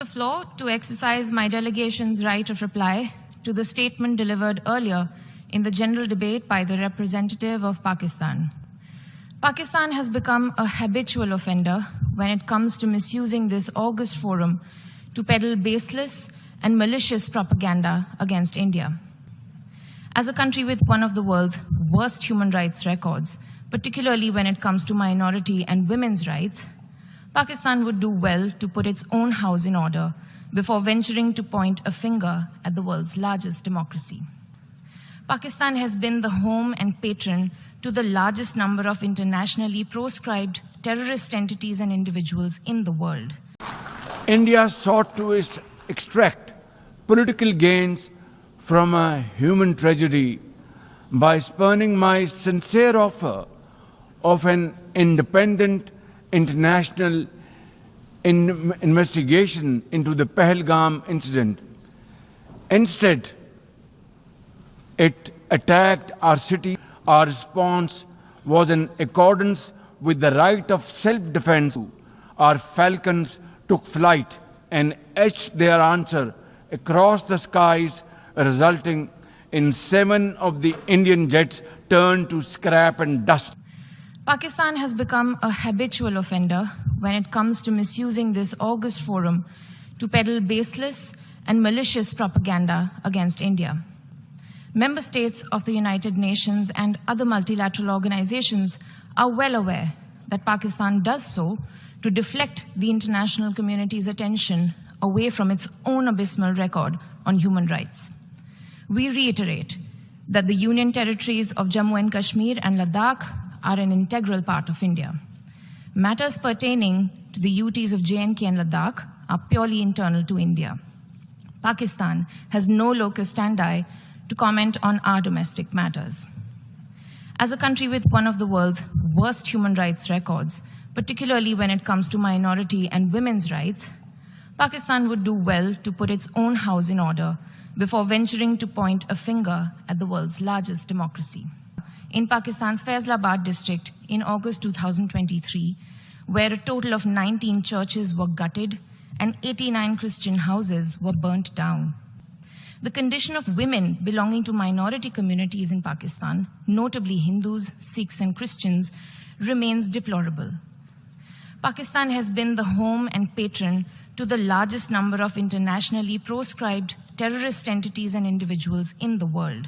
The floor to exercise my delegation's right of reply to the statement delivered earlier in the general debate by the representative of Pakistan. Pakistan has become a habitual offender when it comes to misusing this august forum to peddle baseless and malicious propaganda against India. As a country with one of the world's worst human rights records, particularly when it comes to minority and women's rights, Pakistan would do well to put its own house in order before venturing to point a finger at the world's largest democracy. Pakistan has been the home and patron to the largest number of internationally proscribed terrorist entities and individuals in the world. India sought to extract political gains from a human tragedy by spurning my sincere offer of an independent international investigation into the Pahalgam incident. Instead, it attacked our city. Our response was in accordance with the right of self-defense. Our falcons took flight and etched their answer across the skies, resulting in 7 of the Indian jets turned to scrap and dust. Pakistan has become a habitual offender when it comes to misusing this august forum to peddle baseless and malicious propaganda against India. Member states of the United Nations and other multilateral organizations are well aware that Pakistan does so to deflect the international community's attention away from its own abysmal record on human rights. We reiterate that the Union territories of Jammu and Kashmir and Ladakh are an integral part of India. Matters pertaining to the UTs of J&K and Ladakh are purely internal to India. Pakistan has no locus standi to comment on our domestic matters. As a country with one of the world's worst human rights records, particularly when it comes to minority and women's rights, Pakistan would do well to put its own house in order before venturing to point a finger at the world's largest democracy. In Pakistan's Faisalabad district in August 2023, where a total of 19 churches were gutted and 89 Christian houses were burnt down. The condition of women belonging to minority communities in Pakistan, notably Hindus, Sikhs, and Christians, remains deplorable. Pakistan has been the home and patron to the largest number of internationally proscribed terrorist entities and individuals in the world.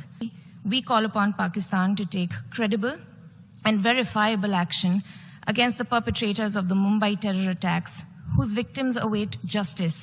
We call upon Pakistan to take credible and verifiable action against the perpetrators of the Mumbai terror attacks, whose victims await justice